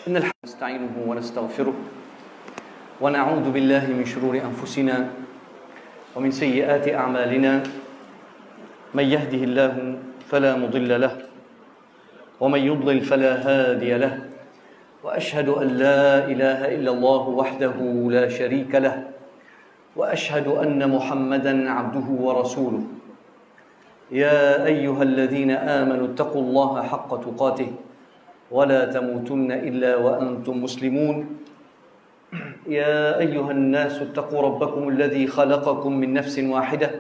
إن الحمد نستعينه ونستغفره ونعوذ بالله من شرور أنفسنا ومن سيئات أعمالنا من يهده الله فلا مضل له ومن يضلل فلا هادي له وأشهد أن لا إله إلا الله وحده لا شريك له وأشهد أن محمدا عبده ورسوله يا أيها الذين آمنوا اتقوا الله حق تقاته ولا تموتن إلا وأنتم مسلمون يا أيها الناس اتقوا ربكم الذي خلقكم من نفس واحدة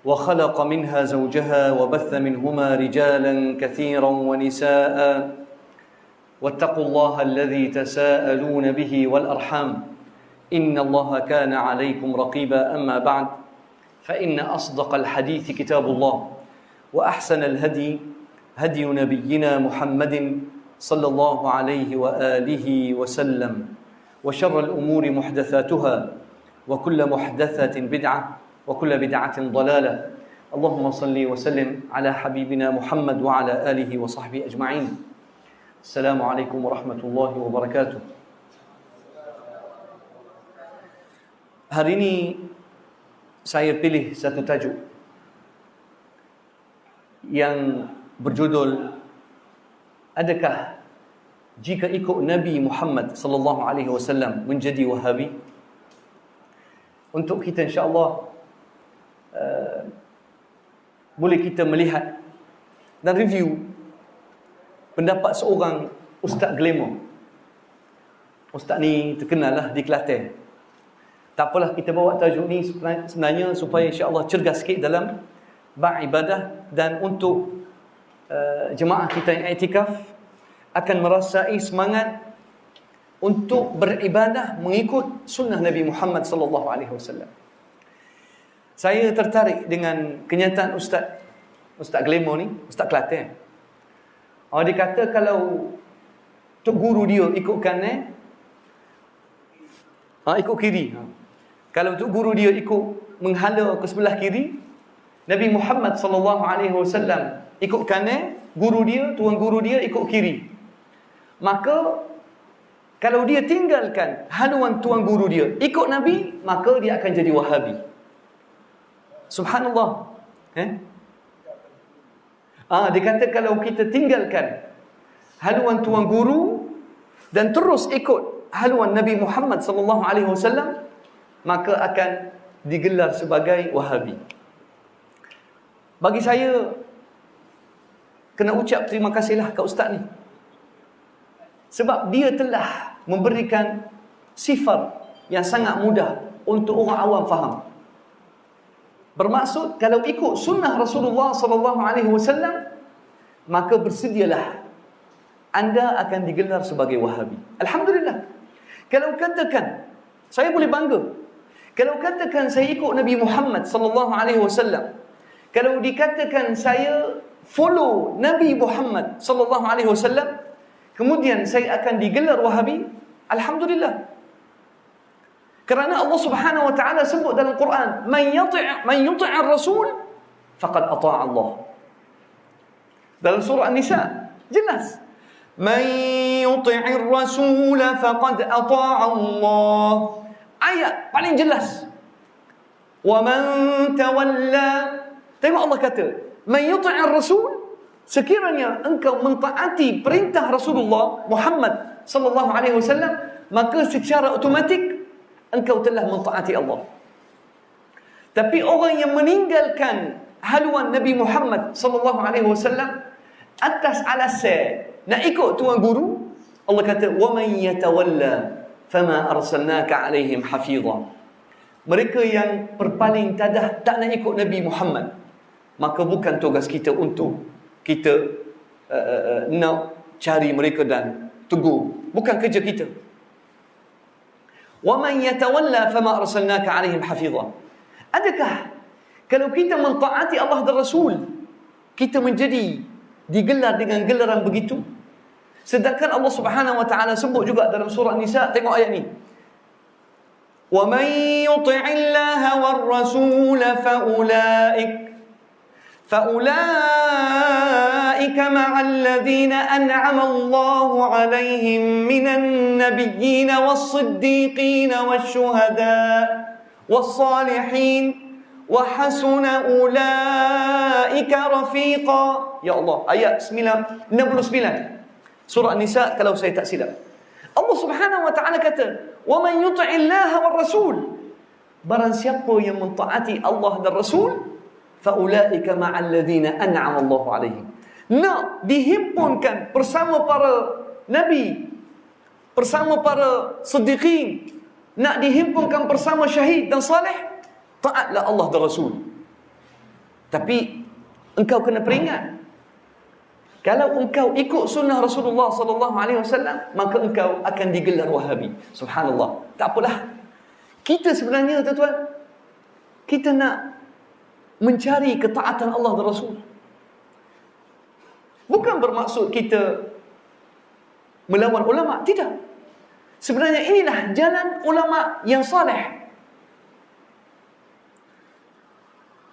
وخلق منها زوجها وبث منهما رجالا كثيرا ونساء واتقوا الله الذي تساءلون به والأرحام إن الله كان عليكم رقيبا أما بعد فإن أصدق الحديث كتاب الله وأحسن الهدي هدي نبينا محمد صلى الله عليه وآله وسلم وشر الأمور محدثاتها وكل محدثة بدعة وكل بدعة ضلالة اللهم صل وسلم على حبيبنا محمد وعلى آله وصحبه أجمعين السلام عليكم ورحمة الله وبركاته. Hari ini saya pilih satu tajuk yang berjudul adakah jika ikut Nabi Muhammad sallallahu alaihi wasallam menjadi Wahabi? Untuk kita insya-Allah boleh kita melihat dan review pendapat seorang Ustaz Glamour. Ustaz ni terkenal lah di Kelantan. Tak apalah, kita bawa tajuk ni sebenarnya supaya insya-Allah cergas sikit dalam beribadah dan untuk jemaah kita yang iktikaf akan merasai semangat untuk beribadah mengikut sunnah Nabi Muhammad sallallahu alaihi wasallam. Saya tertarik dengan kenyataan Ustaz Glamour ni, Ustaz Kelantan. Dia kata kalau tok guru dia ikut kanan, ikut kiri. Kalau tok guru dia ikut menghala ke sebelah kiri, Nabi Muhammad sallallahu alaihi wasallam ikut kanan, guru dia, tuan guru dia ikut kiri. Maka kalau dia tinggalkan haluan tuan guru dia, ikut Nabi, maka dia akan jadi Wahabi. Subhanallah. Dia kata kalau kita tinggalkan haluan tuan guru dan terus ikut haluan Nabi Muhammad sallallahu alaihi wasallam, maka akan digelar sebagai Wahabi. Bagi saya, kena ucap terima kasihlah ke ustaz ni. Sebab dia telah memberikan sifar yang sangat mudah untuk orang awam faham. Bermaksud, kalau ikut sunnah Rasulullah sallallahu alaihi wasallam, maka bersedialah anda akan digelar sebagai Wahabi. Alhamdulillah. Kalau katakan, saya boleh bangga. Kalau katakan saya ikut Nabi Muhammad sallallahu alaihi wasallam, kalau dikatakan saya follow Nabi Muhammad sallallahu alaihi wasallam, kemudian saya akan digelar Wahabi, alhamdulillah. Kerana Allah Subhanahu wa taala sebut dalam Quran, man yuti'ir rasul faqad ata'a Allah. Dalam surah An-Nisa jelas, man yuti'ir rasul faqad ata'a Allah. Ayat paling jelas. Wa man tawalla, tengok Allah kata, man yuti'ir rasul, sekiranya engkau mentaati perintah Rasulullah Muhammad sallallahu alaihi wasallam, maka secara automatik engkau telah mentaati Allah. Tapi orang yang meninggalkan haluan Nabi Muhammad sallallahu alaihi wasallam atas alasan nak ikut tuan guru, Allah kata wa man yatawalla fama arsalnaka alaihim hafiza. Mereka yang berpaling tadah tak nak ikut Nabi Muhammad, maka bukan tugas kita untuk kita nak cari mereka dan tegur. Bukan kerja kita. Wa man yatawalla fama arsalnaka alaihim hafiza. Adakah kalau kita mentaati Allah dan Rasul, kita menjadi digelar dengan gelaran begitu? Sedangkan Allah Subhanahu wa taala sebut juga dalam surah Nisa, tengok ayat ni. Wa man yuti'illaha war rasul fa ulaika فأولئك مع الذين أنعم الله عليهم من النبيين والصديقين والشهداء والصالحين وحسن أولئك رفيقا. Ya Allah, ayat 69 surah An-Nisa kalau saya tak silap. Allah Subhanahu wa taala kata, "Wa man yuti'illaha war rasul." Barang siapa yang mentaati Allah dan Rasul, faulaika ma'al ladzina an'ama Allahu 'alaihim. Nak dihimpunkan bersama para nabi, bersama para siddiqin, nak dihimpunkan bersama syahid dan saleh, taatlah Allah dan Rasul. Tapi engkau kena peringat, kalau engkau ikut sunnah Rasulullah sallallahu alaihi wasallam, maka engkau akan digelar Wahabi. Subhanallah. Tak apalah. Kita sebenarnya, tuan-tuan, kita nak mencari ketaatan Allah dan Rasul. Bukan bermaksud kita melawan ulama, tidak. Sebenarnya inilah jalan ulama yang saleh.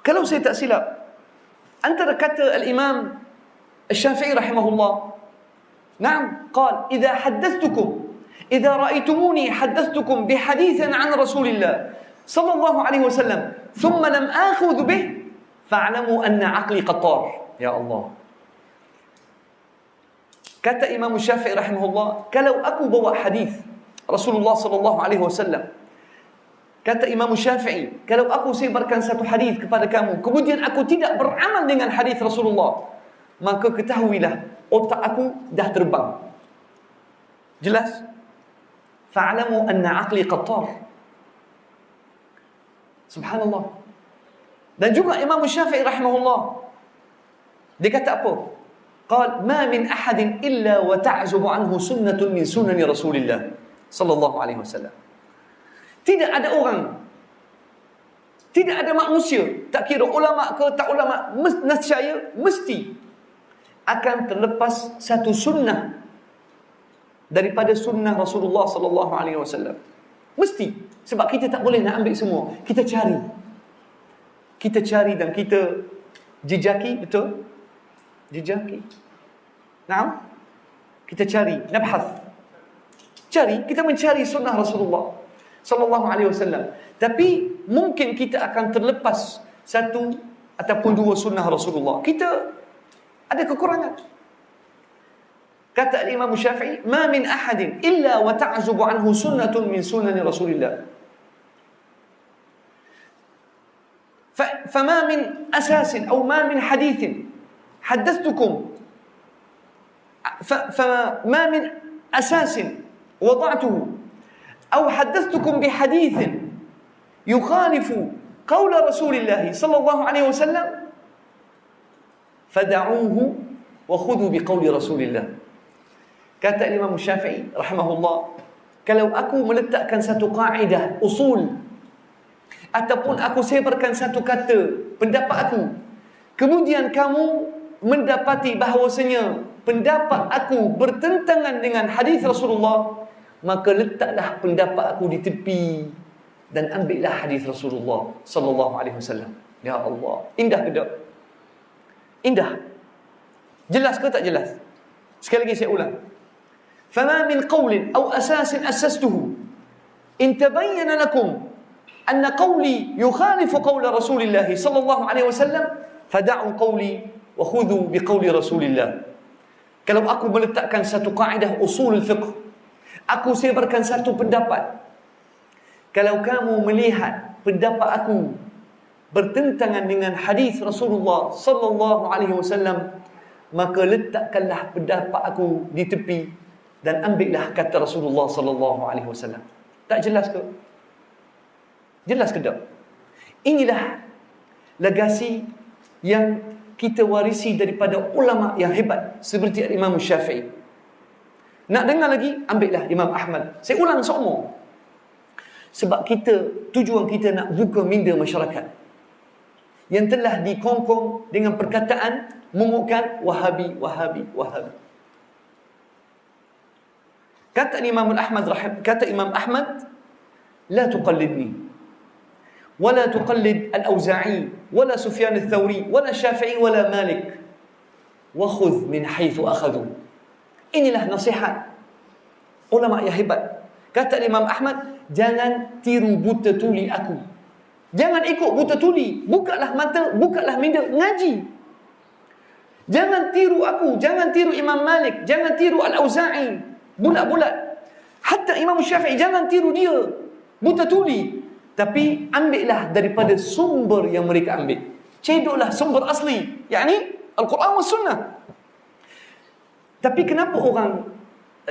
Kalau saya tak silap, antara kata al-Imam Al-Syafi'i rahimahullah, "Na'am, qal, idza haddathtukum إذا رأيتموني حدثتكم بحديث عن رسول الله صلى الله عليه وسلم ثم لم آخذ به فاعلموا أن عقلي قد طار." Ya Allah. Kata Imam Syafi'i rahimahullah, kalau aku bawa hadis Rasulullah sallallahu alaihi wasallam, kata Imam Syafi'i, kalau aku sebarkan satu hadis kepada kamu, kemudian aku tidak beramal dengan hadis Rasulullah, maka ketahuilah otak aku dah terbang. Jelas? Fa'lamu anna aqli qattar. Subhanallah. Dan juga Imam Syafi'i rahimahullah, dia kata apa? Qal ma min ahadin illa wa ta'zubu anhu sunnatun min sunani Rasulillah sallallahu alaihi wasallam. Tidak ada orang, tidak ada manusia, tak kira ulama ke tak ulama, nescaya mesti akan terlepas satu sunnah daripada sunnah Rasulullah sallallahu alaihi wasallam. Mesti. Sebab kita tak boleh nak ambil semua. Kita cari. Kita cari dan kita jejaki, betul? Jejaki. Naam? Kita cari, nabhath. Cari, kita mencari sunnah Rasulullah sallallahu alaihi wasallam. Tapi mungkin kita akan terlepas satu ataupun dua sunnah Rasulullah. Kita ada kekurangan. Kata Imam Syafi'i, "Ma min ahadin illa wa ta'zubu anhu sunnatun min sunani Rasulillah." فما من أساس أو ما من حديث حدثتكم فما من أساس وضعته أو حدثتكم بحديث يخالف قول رسول الله صلى الله عليه وسلم فدعوه وخذوا بقول رسول الله. Kata Imam Syafi'i rahimahullah, kalau aku meletakkan satu kaedah, usul, ataupun aku sebarkan satu kata, pendapat aku, kemudian kamu mendapati bahawasanya pendapat aku bertentangan dengan hadis Rasulullah, maka letaklah pendapat aku di tepi dan ambillah hadis Rasulullah sallallahu alaihi wasallam. Ya Allah, indah ke tak? Indah. Jelas ke tak jelas? Sekali lagi saya ulang. فما من قول أو أساس أسسته إن تبين لكم أن قولي يخالف قول رسول الله صلى الله عليه وسلم فدعوا قولي وخذوا بقول رسول الله. Kalau aku meletakkan satu kaedah usul fiqh, aku sebarkan satu pendapat, kalau kamu melihat pendapat aku bertentangan dengan hadis Rasulullah sallallahu alaihi wasallam, maka letakkanlah pendapat aku di tepi dan ambillah kata Rasulullah sallallahu alaihi wasallam. Tak jelas ke? Jelas ke tak? Inilah legasi yang kita warisi daripada ulama yang hebat seperti Imam Syafi'i. Nak dengar lagi? Ambillah Imam Ahmad. Saya ulang semua. Sebab tujuan kita nak buka minda masyarakat yang telah dikongkong dengan perkataan menguatkan Wahabi, Wahabi, Wahabi. Kata Imam Ahmad, la tuqallidni, wala tuqallid al-Auza'i, wala Sufyan al-Thawri, wala Syafi'i, wala Malik. wa khudh min haitsu akhadhu. Inilah nasihat ulama yang hebat. Kata Imam Ahmad, jangan tiru buta tuli aku. Jangan ikut buta tuli. Bukalah mata, bukalah minda, ngaji. Jangan tiru aku, jangan tiru Imam Malik, jangan tiru Al-Auza'i, bulat-bulat. Hatta Imam Syafi'i, jangan tiru dia, buta tuli. Tapi ambillah daripada sumber yang mereka ambil. Cedoklah sumber asli, yakni Al-Quran wa Sunnah. Tapi kenapa orang,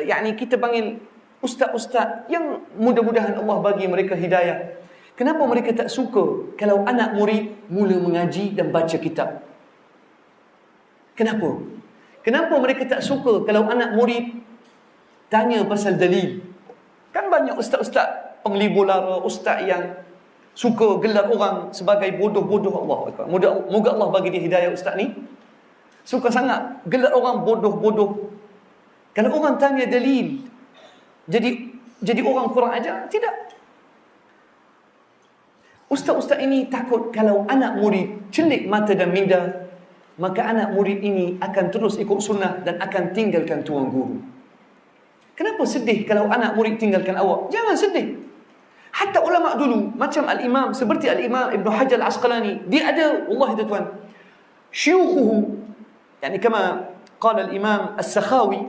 yakni kita panggil ustaz-ustaz yang mudah-mudahan Allah bagi mereka hidayah, kenapa mereka tak suka kalau anak murid mula mengaji dan baca kitab? Kenapa? Kenapa mereka tak suka kalau anak murid tanya pasal dalil? Kan banyak ustaz-ustaz penglibur lara, ustaz yang suka gelar orang sebagai bodoh-bodoh. Allah Akbar. Moga Allah bagi dia hidayah ustaz ni. Suka sangat gelar orang bodoh-bodoh. Kalau orang tanya dalil, jadi orang kurang ajar? Tidak. Ustaz-ustaz ini takut kalau anak murid celik mata dan minda, maka anak murid ini akan terus ikut sunnah dan akan tinggalkan tuan guru. Kenapa sedih kalau anak murid tinggalkan awak? Jangan sedih. Hatta ulama dulu, macam Al-Imam, seperti Al-Imam Ibn Hajar Al-Asqalani, dia ada, Allah itu tuan, syuyukhuhu, yani kama qala Al-Imam As-Sakhawi,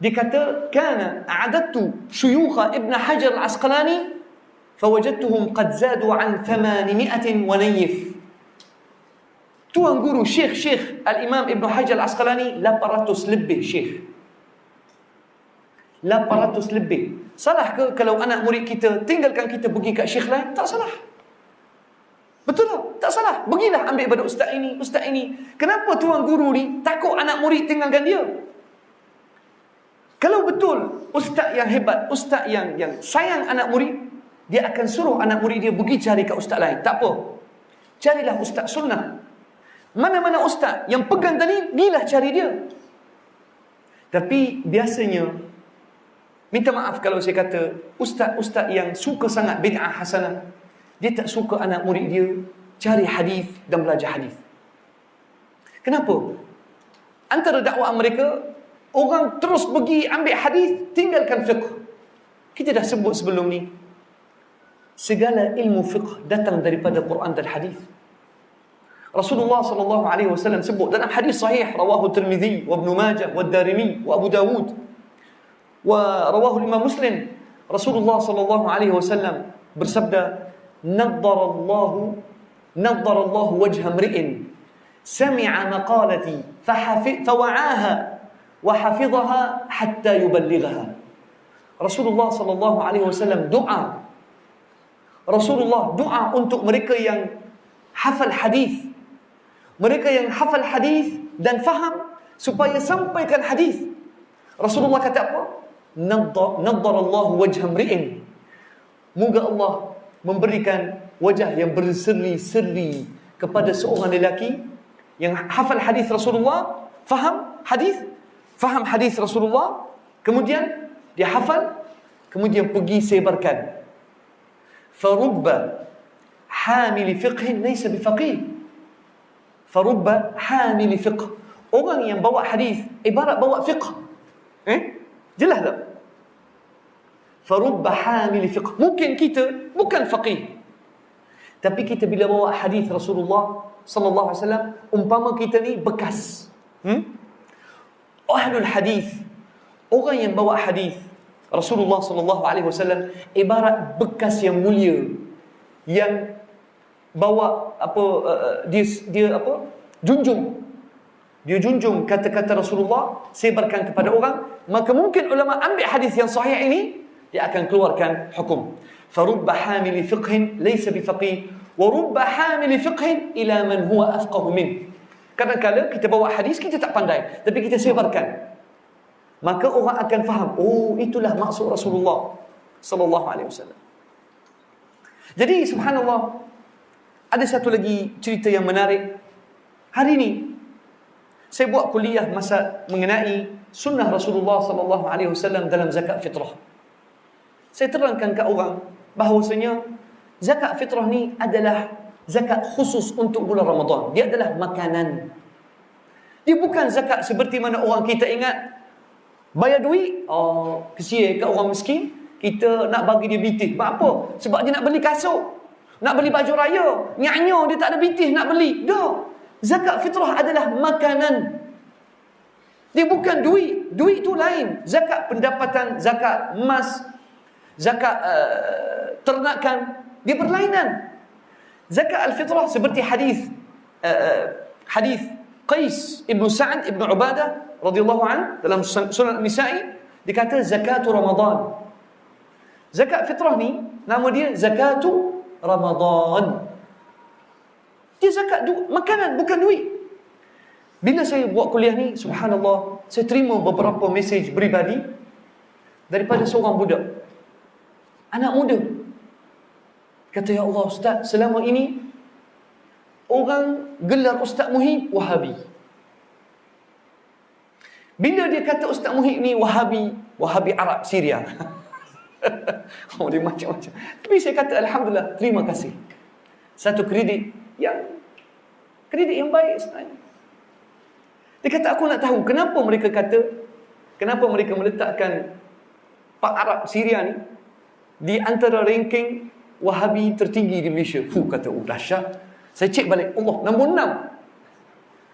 dia kata, kana a'adattu syuyukha Ibn Hajar Al-Asqalani fawajadtuhum qad zadu an 800 wa nayif. Tuan guru Syekh Al-Imam Ibn Hajar Al-Asqalani 800 lebih syekh. 800 lebih. Salah ke kalau anak murid kita tinggalkan kita pergi kat syekh lain? Tak salah. Betul tak? Tak salah. Pergilah ambil pada ustaz ini, ustaz ini. Kenapa tuan guru ni takut anak murid tinggalkan dia? Kalau betul ustaz yang hebat, ustaz yang sayang anak murid, dia akan suruh anak murid dia pergi cari kat ustaz lain. Tak apa. Carilah ustaz sunnah. Mana-mana ustaz yang pegang dalil, pergilah cari dia. Tapi biasanya, minta maaf kalau saya kata, ustaz-ustaz yang suka sangat bid'ah hasanah, dia tak suka anak murid dia cari hadis dan belajar hadis. Kenapa? Antara dakwah mereka, orang terus pergi ambil hadis, tinggalkan fiqh. Kita dah sebut sebelum ni, segala ilmu fiqh datang daripada Quran dan hadis. Rasulullah sallallahu alaihi wasallam sebut dalam hadis sahih rawahu Tirmizi wa Ibn Majah wa Darimi wa Abu Dawud wa rawahu Imam Muslim. Rasulullah sallallahu alaihi wasallam bersabda, naddarallahu wajha mri'in sami'a maqalati fawa'aha wa hafidhaha hatta yuballighaha. Rasulullah sallallahu alaihi wasallam doa. Rasulullah doa untuk mereka yang hafal hadis. Mereka yang hafal hadis dan faham supaya sampaikan hadis. Rasulullah kata apa? Naddarallahu wajha mri'in. Moga Allah memberikan wajah yang berseri-seri kepada seorang lelaki yang hafal hadis Rasulullah, faham hadis Rasulullah, kemudian dia hafal, kemudian pergi sebarkan. Farubba hamil fiqhin laysa bifaqih. Farubba hamil fiqh. Orang yang bawa hadis ibarat bawa fiqh. Jelas tak? Farubba hamil fiqh. Mungkin kita bukan faqih, tapi kita bila bawa hadis Rasulullah sallallahu alaihi wasallam, umpama kita ni bekas. Ahlul hadis, orang yang bawa hadis Rasulullah sallallahu alaihi wasallam ibarat bekas yang mulia yang bawa junjung kata-kata Rasulullah, sebarkan kepada orang. Maka mungkin ulama ambil hadis yang sahih ini, dia akan keluarkan hukum. Farubba hamili fiqhin laysa bifaqih wa rubba hamili fiqhin ila man huwa afqahu min. Kadang-kadang kita bawa hadis kita tak pandai, tapi kita sebarkan, maka orang akan faham, oh itulah maksud Rasulullah sallallahu alaihi wasallam. Jadi subhanallah, ada satu lagi cerita yang menarik. Hari ini saya buat kuliah masa mengenai sunnah Rasulullah sallallahu alaihi wasallam dalam zakat fitrah. Saya terangkan ke orang bahawasanya zakat fitrah ni adalah zakat khusus untuk bulan Ramadan. Dia adalah makanan. Dia bukan zakat seperti mana orang kita ingat. Bayar duit, kesian kat orang miskin, kita nak bagi dia bitih. Sebab apa? Sebab dia nak beli kasut, nak beli baju raya. Nyanyo dia tak ada bitih nak beli. Dah. Zakat fitrah adalah makanan. Dia bukan duit. Duit tu lain. Zakat pendapatan, zakat emas, zakat ternakan, dia berlainan. Zakat al-fitrah seperti hadis Qais ibn Sa'ad ibn Ubadah radhiyallahu an dalam Sunan An-Nisa'i, dia kata zakatu Ramadan. Zakat fitrah ni nama dia zakatu Ramadan. Dia zakat makanan, bukan duit. Bila saya buat kuliah ni, subhanallah, saya terima beberapa mesej peribadi daripada seorang budak, anak muda. Kata, ya Allah Ustaz, selama ini orang gelar Ustaz Muhib Wahabi. Bila dia kata Ustaz Muhib ni Wahabi, Wahabi Arab Syria. Dia macam-macam. Tapi saya kata alhamdulillah, terima kasih. Satu kredit yang baik sebenarnya. Dia kata, aku nak tahu kenapa mereka meletakkan Pak Arab Syria ni di antara ranking Wahabi tertinggi di Malaysia. Kata, dahsyat. Saya cek balik, Allah, nombor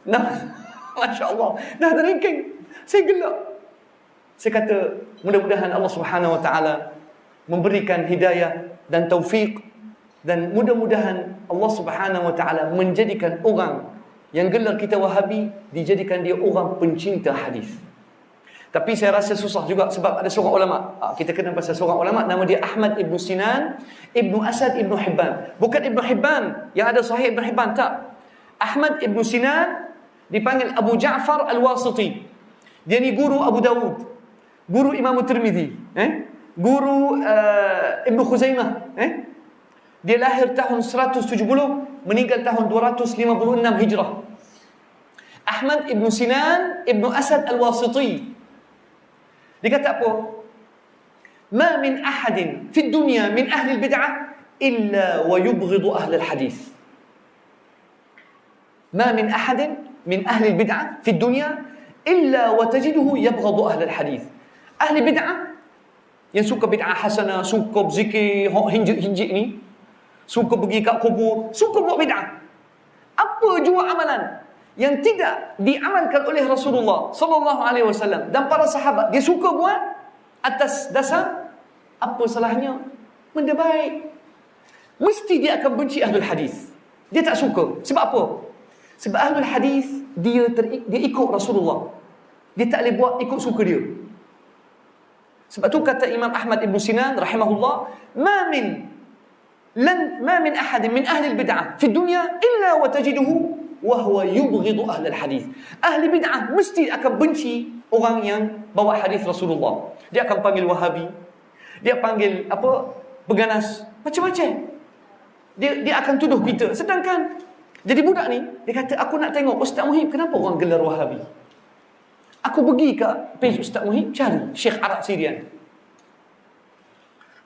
6. Masya Allah, dah ada ranking. Saya gelak. Saya kata, mudah-mudahan Allah Subhanahu Wa Taala memberikan hidayah dan taufik, dan mudah-mudahan Allah Subhanahu Wa Taala menjadikan orang yang gelar kita Wahabi, dijadikan dia orang pencinta hadis. Tapi saya rasa susah juga sebab ada seorang ulama. Kita kenal pasal seorang ulama, nama dia Ahmad Ibn Sinan Ibn Asad Ibn Hibban. Bukan Ibn Hibban yang ada Sahih Ibn Hibban, tak. Ahmad Ibn Sinan dipanggil Abu Ja'far Al-Wasiti. Dia ni guru Abu Dawud, guru Imam Tirmidzi, guru Ibn Khuzaimah. Dia lahir tahun 170, meninggal tahun 256 Hijrah. Ahmad Ibn Sinan Ibn Asad Al-Wasiti. Dia kata apa? Ma min ahadin fi dunya min ahli al-bid'ah illa wa yubghidu ahli al-hadith. Ma min ahadin min ahli al-bid'ah fi dunya illa wa tajiduhu yabghadu ahli al-hadith. Ahli bid'ah yang suka bid'ah hasanah, suka berzikir hinjik-hinjik ni, suka pergi kat kubur, suka buat bid'ah. Apa jua amalan yang tidak diamalkan oleh Rasulullah sallallahu alaihi wasallam dan para sahabat, dia suka buat atas dasar apa salahnya? Benda baik. Mesti dia akan benci ahlul hadis. Dia tak suka. Sebab apa? Sebab ahlul hadis dia ikut Rasulullah. Dia tak boleh buat ikut suka dia. Sebab tu kata Imam Ahmad Ibn Sinan rahimahullah, ma min ahadin min ahli al-bid'ah fi dunya illa wa tajiduhu wa huwa yubghidu ahli al-hadis. Ahli bid'ah mesti akan benci orang yang bawa hadis Rasulullah. Dia akan panggil Wahabi, dia panggil peganas, macam-macam. Dia akan tuduh kita. Sedangkan jadi budak ni, dia kata, aku nak tengok Ustaz Muhib kenapa orang gelar Wahabi. Aku pergi ke page Ustaz Muhib, cari Syekh Arab Syrian.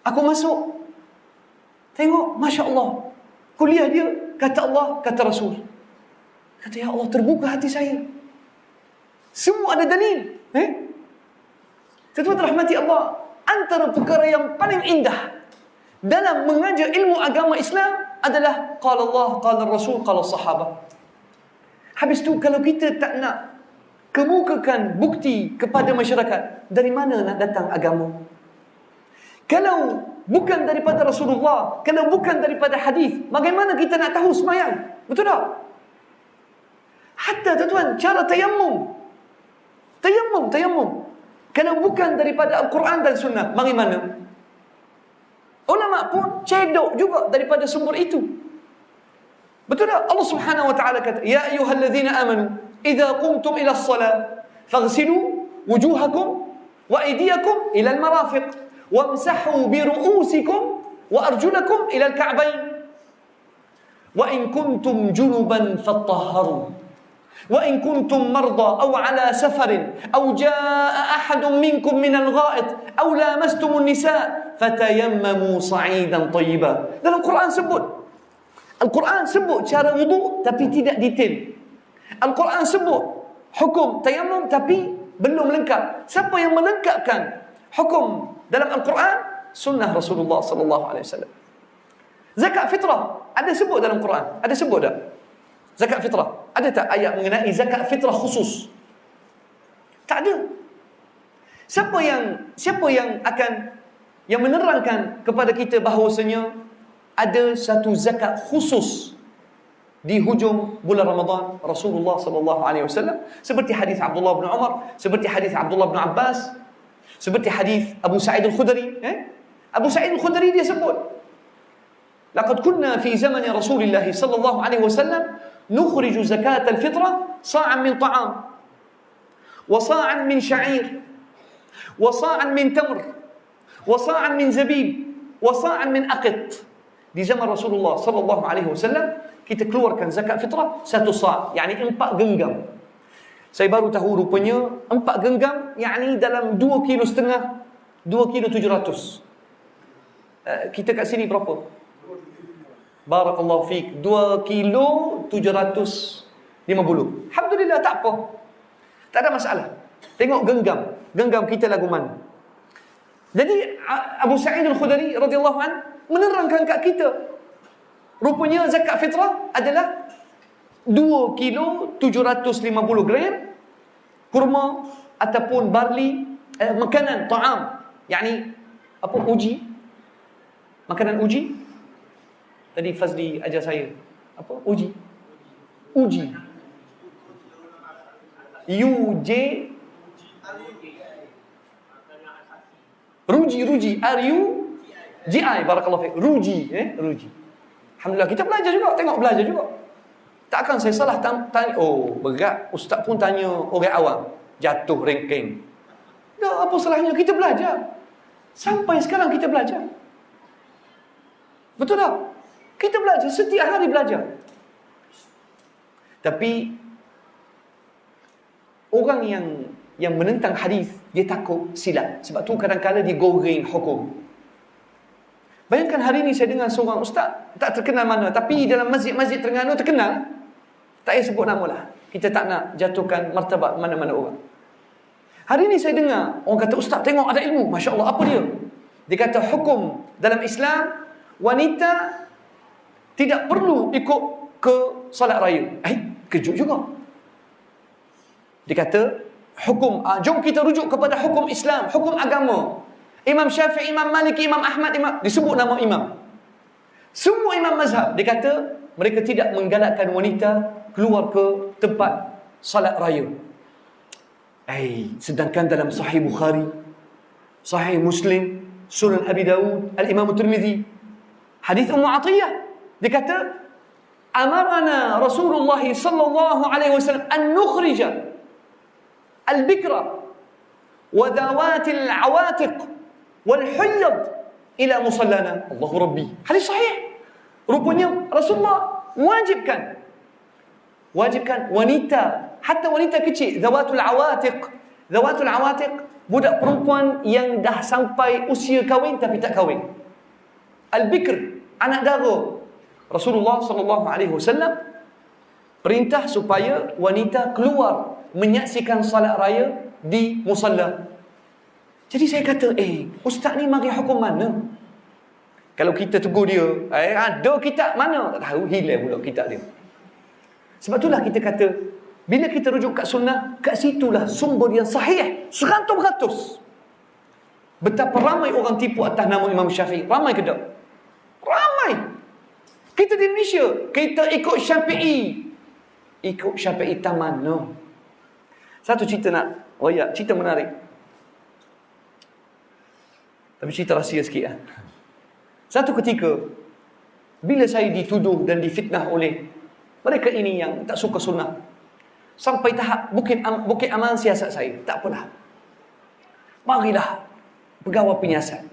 Aku masuk, tengok, Masya Allah, kuliah dia, kata Allah, kata Rasul. Kata, ya Allah, terbuka hati saya. Semua ada dalil. Tuan-tuan rahmati Allah, antara perkara yang paling indah dalam mengajar ilmu agama Islam adalah qala Allah, qala Rasul, qala sahabat. Habis tu, kalau kita tak nak kemukakan bukti kepada masyarakat, dari mana nak datang agama? Kalau bukan daripada Rasulullah, kalau bukan daripada hadis, bagaimana kita nak tahu semayang? Betul tak? Hatta tuan-tuan, cara tayammum. Kalau bukan daripada Al-Quran dan Sunnah, bagaimana? Ulama pun cedok juga daripada sumber itu. Betul tak? Allah Subhanahu Wa Taala kata, ya ayyuhalladzina amanu idza qumtum ila as-salah faghsilu wujuhakum wa aydiyakum ila al-marafiq wamsahu bi ru'usikum wa arjulakum ila al-ka'bayn wa in kuntum junuban fattahharu wa in kuntum marda aw ala safarin aw jaa ahadun minkum min al-gha'it aw lamastum an-nisa fatayammamu sa'idan tayyiban. Dalam Al-Quran sebut cara wudu tapi tidak detail. Al-Quran sebut hukum tayamum tapi belum lengkap. Siapa yang melengkapkan hukum dalam Al-Quran? Sunnah Rasulullah sallallahu alaihi wasallam. Zakat fitrah ada sebut dalam Quran? Ada sebut tak? Zakat fitrah ada tak ayat mengenai zakat fitrah khusus? Tak ada. Siapa yang akan menerangkan kepada kita bahawasanya ada satu zakat khusus di hujung bulan Ramadan? Rasulullah sallallahu alaihi wasallam, seperti hadis Abdullah bin Umar, seperti hadis Abdullah bin Abbas, seperti hadis Abu Sa'id Al-Khudri. Abu Sa'id Al-Khudri dia sebut, laqad kunna fi zaman Rasulillah sallallahu alaihi wasallam nukhriju zakat al-fitrah sa'an min ta'am wa sa'an min sya'ir wa sa'an min tamr wa sa'an min zabib wa sa'an min aqit. Di zaman Rasulullah sallallahu alaihi wasallam kita keluarkan zakat fitrah 1 sa', yakni 4 genggam. Saya baru tahu rupanya 4 genggam yakni dalam 2,5 kilo, 2,700 kilo. Kita kat sini berapa? Barakallahu fiik, 2,750 kilo. Alhamdulillah, tak apa. Tak ada masalah. Tengok genggam kita lagu mana. Jadi Abu Sa'id Al-Khudri radhiyallahu an menerangkan kat kita, rupanya zakat fitrah adalah 2,750 kilo kurma ataupun barley, makanan ta'am, yakni apa, uji, makanan uji. Tadi Fazli ajar saya apa uji, ruji, RUGI, barakallahu fiik, ruji. Alhamdulillah kita belajar juga, tengok belajar juga. Takkan saya salah tanya, oh berat, ustaz pun tanya orang awam, jatuh ranking. Dah, apa salahnya kita belajar? Sampai sekarang kita belajar. Betul tak? Kita belajar, setiap hari belajar. Tapi orang yang menentang hadis, dia takut silap. Sebab tu kadang-kadang dia goreng hukum. Bayangkan hari ini saya dengar seorang ustaz, tak terkenal mana, tapi dalam masjid-masjid Terengganu terkenal. Tak payah sebut nama lah. Kita tak nak jatuhkan martabat mana-mana orang. Hari ini saya dengar orang kata, ustaz tengok ada ilmu, Masya Allah. Apa dia? Dia kata hukum dalam Islam, wanita tidak perlu ikut ke salat raya. Kejut juga. Dia kata hukum, jom kita rujuk kepada hukum Islam, hukum agama. Imam Syafi'i, Imam Malik, Imam Ahmad, disebut nama imam. Semua imam mazhab, dia kata mereka tidak menggalakkan wanita keluar ke tempat salat raya. Sedangkan dalam Sahih Bukhari, Sahih Muslim, Sunan Abi Dawud, Al-Imam Tirmizi, hadis Ummu Atiyah, dia kata amarana Rasulullah sallallahu alaihi wasallam an nukhrija al-bikra wa dhawatil awatiq wal hayyad ila musallana. Allahu Rabbi. Hadis sahih. Rupanya Rasulullah wajibkan wanita, hatta wanita kecil, dhawatul awatiq. Dhawatul awatiq, budak perempuan yang dah sampai usia kahwin tapi tak kahwin. Al-bikr, anak dara. Rasulullah sallallahu alaihi wasallam perintah supaya wanita keluar menyaksikan salat raya di musalla. Jadi saya kata, ustaz ni mari hukum mana? Kalau kita tegur dia, ada kitab mana? Tak tahu, hilang pula kitab dia. Sebab itulah kita kata, bila kita rujuk kat sunnah, kat situlah sumber yang sahih 100%. Betapa ramai orang tipu atas nama Imam Syafi'i. Ramai ke tak? Ramai. Kita di Indonesia, kita ikut Syafi'i. Ikut Syafi'i tak mana? Satu cerita nak royak, cerita menarik. Tapi cerita rahsia sikit lah. Satu ketika, bila saya dituduh dan difitnah oleh mereka ini yang tak suka sunnah, sampai tahap bukit aman siasat saya. Tak apalah, marilah pegawai penyiasat.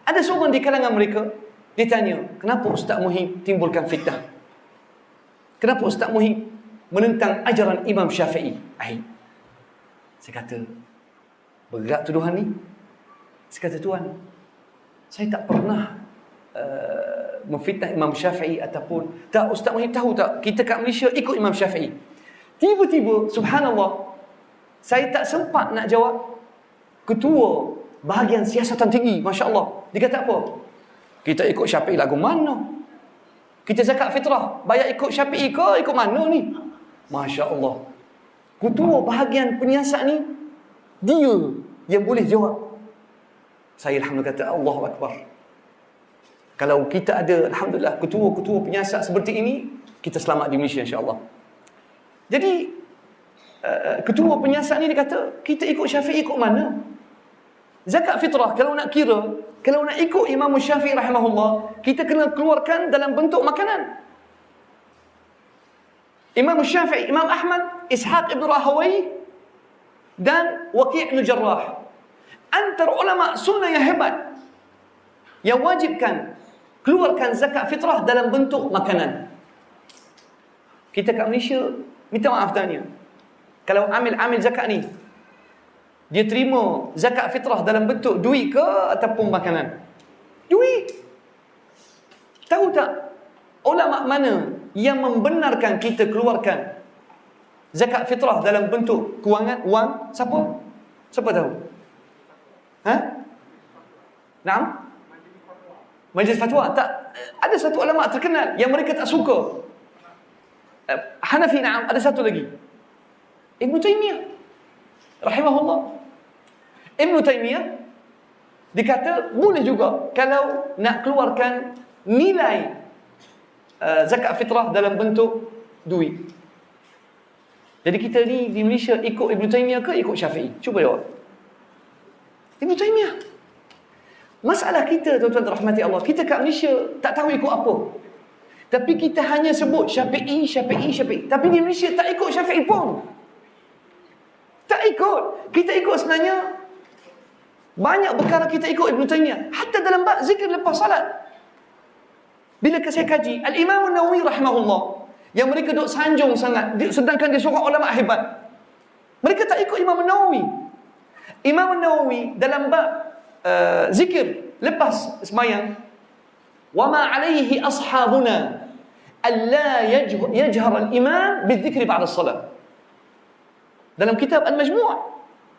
Ada seorang di kalangan mereka, dia tanya, kenapa Ustaz Muhim timbulkan fitnah? Kenapa Ustaz Muhim menentang ajaran Imam Syafi'i? Saya kata, berat tuduhan ni. Saya kata, tuan, saya tak pernah memfitnah Imam Syafi'i ataupun tak. Ustaz Muhim tahu tak, kita kat Malaysia ikut Imam Syafi'i. Tiba-tiba, subhanallah, saya tak sempat nak jawab. Ketua bahagian siasatan tinggi, Masya Allah, dia kata apa? Kita ikut Syafi'i lagu mana? Kita zakat fitrah, bayar ikut Syafi'i ke ikut mana ni? Masya Allah. Ketua bahagian penyiasat ni, dia yang boleh jawab. Saya alhamdulillah kata, Allahu Akbar. Kalau kita ada, alhamdulillah, ketua-ketua penyiasat seperti ini, kita selamat di Malaysia insya-Allah. Jadi ketua penyiasat ni dia kata, kita ikut Syafi'i ikut mana? Zakat fitrah kalau nak kira, kalau nak ikut Imam Syafi'i rahimahullah, kita kena keluarkan dalam bentuk makanan. Imam Syafi'i, Imam Ahmad, Ishaq ibn Rahawai dan Waqi' ibn Jarrah, antara ulama sunnah yang hebat yang wajibkan keluarkan zakat fitrah dalam bentuk makanan. Kita kat Malaysia, minta maaf tanya, kalau amil zakat ni, dia terima zakat fitrah dalam bentuk duit ke ataupun makanan? Duit. Tahu tak ulama mana yang membenarkan kita keluarkan zakat fitrah dalam bentuk kewangan, wang? Siapa? Siapa tahu? Ha? Naam? Majlis fatwa. Tak, ada satu ulama terkenal yang mereka tak suka. Hanafi, naam, ada satu lagi. Ibn Taymiyah rahimahullah. Ibn Taymiyah dikata boleh juga kalau nak keluarkan nilai zakat fitrah dalam bentuk duit. Jadi kita ni di Malaysia ikut Ibn Taymiyah ke ikut Syafi'i? Cuba jawab. Ibn Taymiyah. Masalah kita, tuan-tuan rahmati Allah, kita kat Malaysia tak tahu ikut apa. Tapi kita hanya sebut Syafi'i. Tapi di Malaysia tak ikut Syafi'i pun. Tak ikut. Kita ikut sebenarnya banyak perkara kita ikut Ibn Taymiyah. Hatta dalam bab zikir lepas salat. Bila saya kaji Al-Imam An-Nawawi rahimahullah, yang mereka duk sanjung sangat, sedangkan dia seorang ulama hebat, mereka tak ikut Imam An-Nawawi. Imam An-Nawawi dalam bab zikir lepas semayang, wa ma alaihi ashabuna alla yajhar al-imam bizikri ba'da as-salat. Dalam kitab Al-Majmu'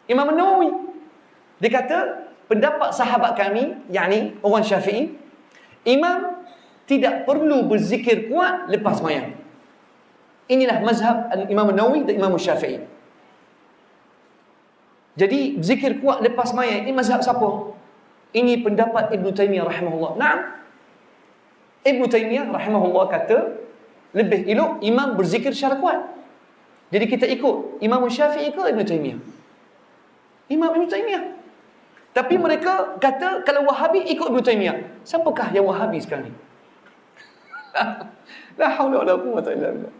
Imam An-Nawawi dia kata, pendapat sahabat kami, yakni orang Syafi'i, imam tidak perlu berzikir kuat lepas semayang. Inilah mazhab Imam An-Nawawi dan Imam Syafi'i. Jadi zikir kuat lepas semayang ini mazhab siapa? Ini pendapat Ibn Taymiyah rahimahullah. Naam, Ibn Taymiyah rahimahullah kata lebih elok imam berzikir secara kuat. Jadi kita ikut Imam Syafi'i ke Ibn Taymiyah? Imam Ibn Taymiyah. Tapi mereka kata kalau Wahabi ikut Ibn Taymiyah. Siapakah yang Wahabi sekarang ni? La haula wala quwwata illa billah.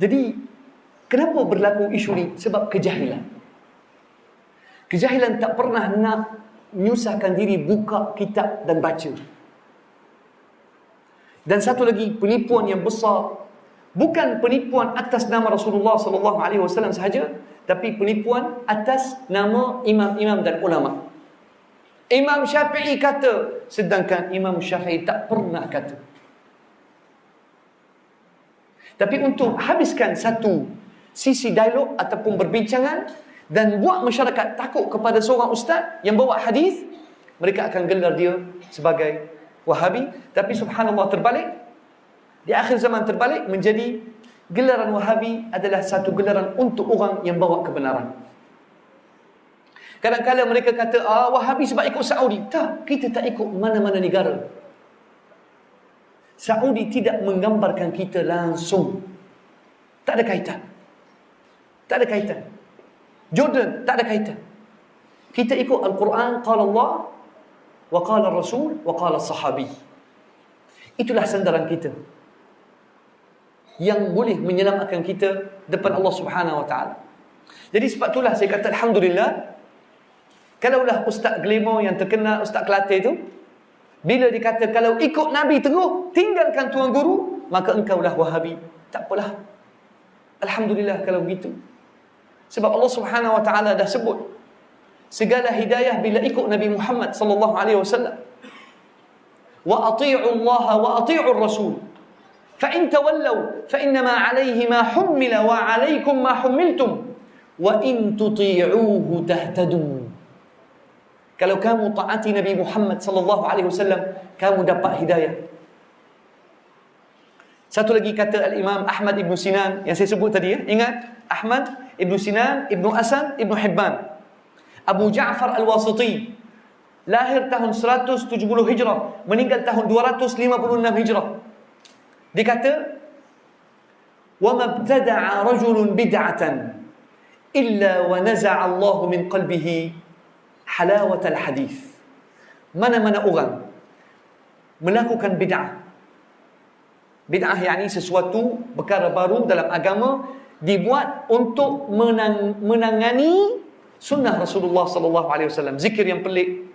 Jadi kenapa berlaku isu ni? Sebab kejahilan. Kejahilan tak pernah nak menyusahkan diri buka kitab dan baca. Dan satu lagi penipuan yang besar, bukan penipuan atas nama Rasulullah sallallahu alaihi wasallam sahaja, tapi penipuan atas nama imam-imam dan ulama. Imam Syafi'i kata, sedangkan Imam Syafi'i tak pernah kata. Tapi untuk habiskan satu sisi dialog ataupun berbincangan dan buat masyarakat takut kepada seorang ustaz yang bawa hadis, mereka akan gelar dia sebagai Wahabi. Tapi subhanallah, terbalik. Di akhir zaman terbalik, menjadi gelaran Wahabi adalah satu gelaran untuk orang yang bawa kebenaran. Kadang-kadang mereka kata, Wahabi sebab ikut Saudi. Tak, kita tak ikut mana-mana negara. Saudi tidak menggambarkan kita langsung. Tak ada kaitan. Tak ada kaitan. Jordan, tak ada kaitan. Kita ikut Al-Quran, qala Allah, wa qala Rasul, wa qala Sahabi. Itulah sandaran kita yang boleh menyelamatkan kita depan Allah Subhanahu Wa Taala. Jadi sebab itulah saya kata alhamdulillah, kalaulah Ustaz Glemo yang terkenal, Ustaz Kelantan itu, bila dikata kalau ikut Nabi terus, tinggalkan tuan guru, maka engkaulah Wahabi. Tak apalah. Alhamdulillah kalau begitu. Sebab Allah Subhanahu Wa Taala dah sebut segala hidayah bila ikut Nabi Muhammad sallallahu alaihi wasallam. Wa ati'u Allah wa ati'u Rasul. فإن تولوا فإنما عليه ما حمل وعليكم ما حملتم وإن تطيعوه تهتدوا. Kalau kamu taati Nabi Muhammad sallallahu alaihi wasallam, kamu dapat hidayah. Satu lagi kata Al-Imam Ahmad Ibn Sinan yang saya sebut tadi, ingat Ahmad Ibn Sinan, Ibn Asan, Ibn Hibban, Abu Ja'far Al-Wasiti, lahir tahun 170 Hijrah, meninggal tahun 256 Hijrah. Dia kata, "Wa mabtada'a rajulun bid'atan illa wa naza'a Allah min qalbihi halawat al-hadith." Mana-mana orang melakukan bid'ah. Bid'ah yakni sesuatu perkara baru dalam agama dibuat untuk menangani sunnah Rasulullah sallallahu alaihi wasallam, zikir yang pelik.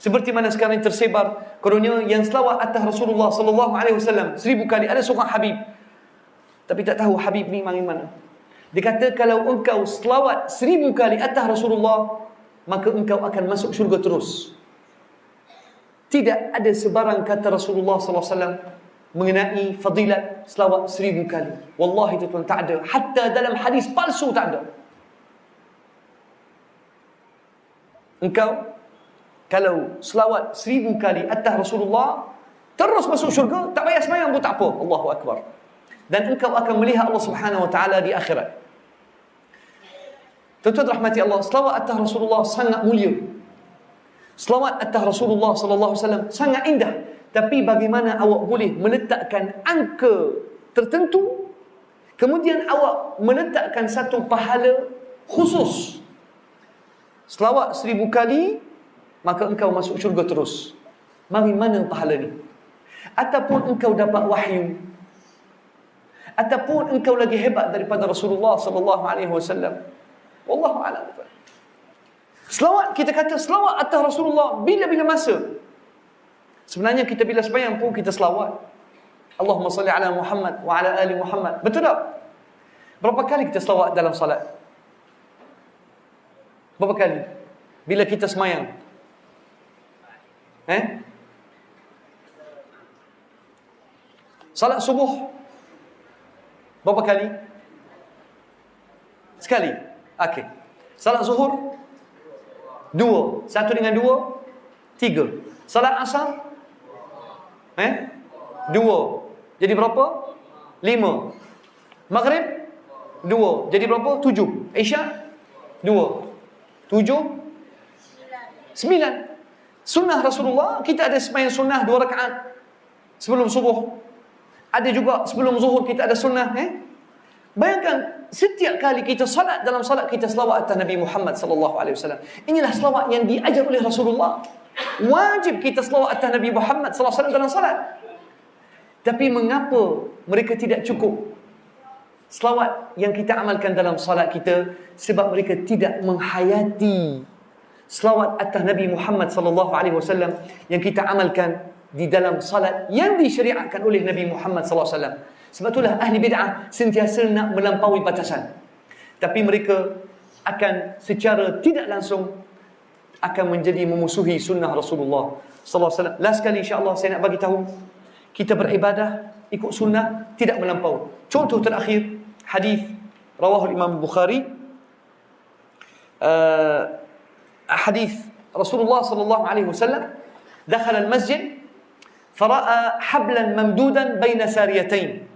Seperti mana sekarang tersebar kononnya yang selawat atas Rasulullah sallallahu alaihi wasallam 1000 kali, ada seorang Habib tapi tak tahu Habib ni mari mana. Dia kata kalau engkau selawat 1000 kali atas Rasulullah, maka engkau akan masuk syurga terus. Tidak ada sebarang kata Rasulullah sallallahu alaihi wasallam mengenai fadilat selawat 1000 kali. Wallahi tuan-tuan, tak ada. Hatta dalam hadis palsu tak ada. Engkau kalau selawat 1000 kali atas Rasulullah, terus masuk syurga, tak payah sembahyang pun tak apa. Allahu Akbar. Dan engkau akan melihat Allah Subhanahu Wa Taala di akhirat. Tuan-tuan rahmati Allah, selawat atas Rasulullah sangat mulia. Selawat atas Rasulullah sallallahu alaihi wasallam sangat indah. Tapi bagaimana awak boleh meletakkan angka tertentu, kemudian awak meletakkan satu pahala khusus? Selawat 1000 kali, maka engkau masuk syurga terus. Mari mana pahala ni? Ataupun engkau dapat wahyu, ataupun engkau lagi hebat daripada Rasulullah sallallahu alaihi wasallam. Wallahu a'lam. Selawat, kita kata selawat atas Rasulullah bila-bila masa. Sebenarnya kita bila sembahyang pun kita selawat. Allahumma salli ala Muhammad wa ala ali Muhammad. Betul tak? Berapa kali kita selawat dalam salat? Berapa kali? Bila kita sembahyang? Salat subuh berapa kali? Sekali. Okey. Salat zuhur 2. 1 dengan 2 3. Salat asar 2. Jadi berapa? 5. Maghrib 2. Jadi berapa? 7. Isyak 2. 7 9. Sunnah Rasulullah, kita ada sembahyang sunnah 2 rakaat sebelum subuh. Ada juga sebelum zuhur kita ada sunnah. Bayangkan setiap kali kita salat, dalam salat kita selawat atas Nabi Muhammad sallallahu alaihi wasallam. Inilah selawat yang diajar oleh Rasulullah. Wajib kita selawat atas Nabi Muhammad sallallahu alaihi wasallam dalam salat. Tapi mengapa mereka tidak cukup selawat yang kita amalkan dalam salat kita? Sebab mereka tidak menghayati selawat atas Nabi Muhammad sallallahu alaihi wasallam yang kita amalkan di dalam salat yang disyariatkan oleh Nabi Muhammad sallallahu alaihi wasallam. Sebab itulah ahli bid'ah sentiasa nak melampaui batasan. Tapi mereka akan secara tidak langsung akan menjadi memusuhi sunnah Rasulullah sallallahu alaihi wasallam. Last sekali insya-Allah saya nak bagi tahu, kita beribadah ikut sunnah, tidak melampau. Contoh terakhir, hadis rawahu Imam Bukhari, hadis Rasulullah sallallahu alaihi wasallam dakhala al-masjid fara'a hablan mamdudan baina sariyatain.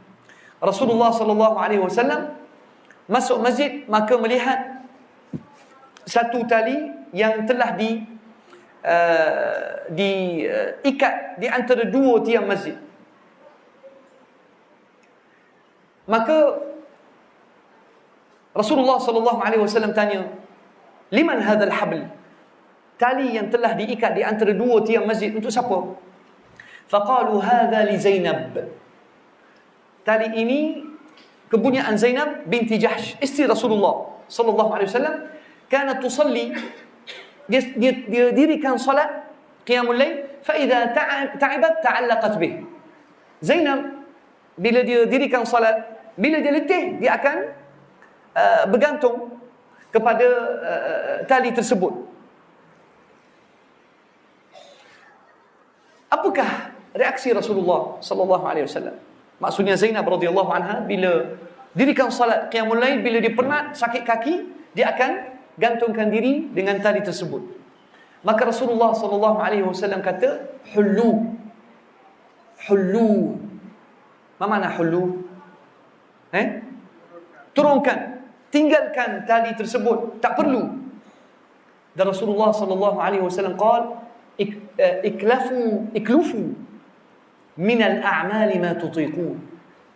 Rasulullah sallallahu alaihi wasallam masuk masjid, maka melihat satu tali yang telah diikat di antara dua tiang masjid. Maka Rasulullah sallallahu alaihi wasallam tanya, "Liman hadzal habl?" Tali yang telah diikat di antara dua tiang masjid untuk siapa? Faqalu hadza li Zainab. Tali ini kepunyaan Zainab binti Jahsh, isteri Rasulullah sallallahu alaihi wasallam. Kanat tusalli, dia dirikan salat qiyamul lail, fa idza ta'ibat ta'allaqat bih. Zainab bila dia dirikan salat, bila dia letih, dia akan bergantung kepada tali tersebut. Apakah reaksi Rasulullah sallallahu alaihi wasallam? Maksudnya Zainab radhiyallahu anha bila dirikan salat qiyamul lail, bila dia penat, sakit kaki, dia akan gantungkan diri dengan tali tersebut. Maka Rasulullah sallallahu alaihi wasallam kata, hullu. Hullu. Apa makna hullu? Turunkan, tinggalkan tali tersebut, tak perlu. Dan Rasulullah sallallahu alaihi wasallam qala, iklufu min al-a'mali ma tutiqun.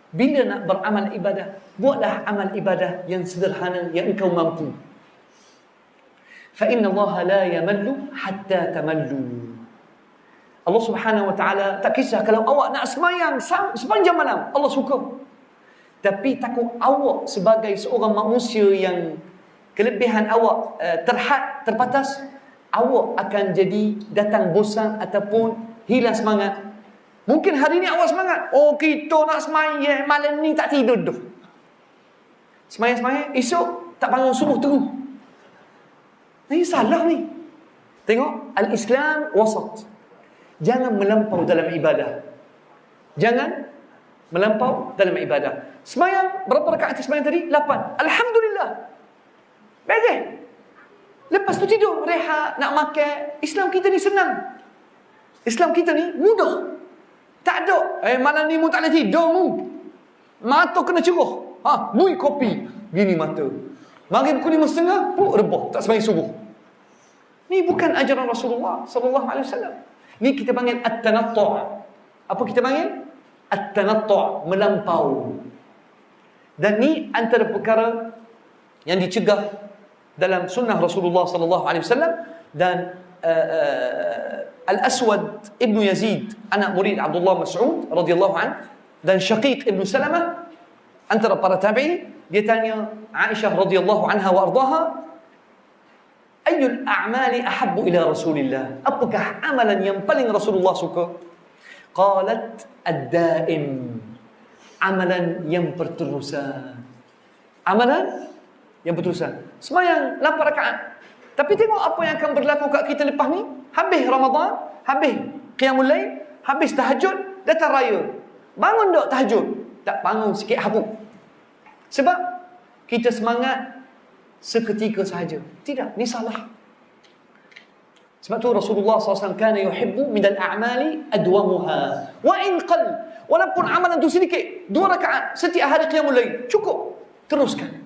Bila nak beramal ibadah, buatlah amal ibadah yang sederhana yang engkau mampu. Fa inna Allah la yamallu hatta tamallu. Allah Subhanahu wa taala tak kisah kalau awak nak sembahyang sepanjang malam, Allah suka. Tapi takut awak sebagai seorang manusia yang kelebihan awak terbatas, awak akan jadi datang bosan ataupun hilang semangat. Mungkin hari ni awak semangat. Oh, kita nak sembahyang malam ni tak tidur dah. Sembahyang esok tak bangun subuh terus. Ini salah ni. Tengok, al-Islam wasat. Jangan melampau dalam ibadah. Jangan melampau dalam ibadah. Sembahyang berapa rakaat sembahyang tadi? 8. Alhamdulillah. Bagus. Lepas tu tidur, rehat, nak makan. Islam kita ni senang. Islam kita ni mudah. Tak ada. Malam ni mu tak boleh tidur mu. Mata kena ceruh. Bui kopi. Gini mata. Mari pukul 5.30, rebah. Tak sembahyang subuh. Ni bukan ajaran Rasulullah sallallahu alaihi wasallam. Ni kita panggil at-tanattu'. Apa kita panggil? At-tanattu', melampau. Dan ni antara perkara yang dicegah dalam sunnah Rasulullah sallallahu alaihi wasallam. Dan Al-Aswad Ibn Yazid, anak murid Abdullah Mas'ud radhiyallahu an, dan Syaqiq Ibn Salamah, antara para tabi'in, dia tanya Aisyah radhiyallahu anha wa ardaha, ayyul a'mali ahabbu ila Rasulillah? Apakah amalan yang paling Rasulullah suka? Qalat ad-da'im. Amalan yang berterusan. Amalan yang berterusan. Sembahyang 8 rakaat. Tapi tengok apa yang akan berlaku kat kita lepas ni. Habis Ramadan, habis qiyamul lail, habis tahajud, datang raya. Bangun tak tahajud? Tak bangun sikit habuk. Sebab kita semangat seketika sahaja. Tidak, ni salah. Sebab tu Rasulullah SAW kana yuhibbu min al-a'mali adwamuha wa in qall. Walaupun amalan tu sedikit, 2 rakaat setiap hari qiyamul lail, cukup. Teruskan.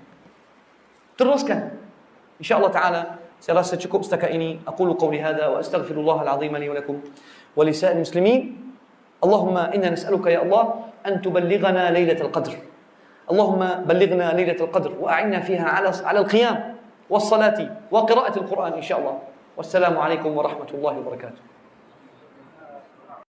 InsyaAllah ta'ala, saya rasa cukup setakat ini. Aqulu qawli hadha wa astaghfirullah al-azim li wa lakum wa lisa'il muslimin. Allahumma inna nas'aluka ya Allah an tuballighana lailatul qadr. Allahumma ballighna lailatul qadr wa a'inna fiha 'ala al-qiyam was salati wa qira'ati al-Quran insyaallah. Wassalamu alaikum warahmatullahi wabarakatuh.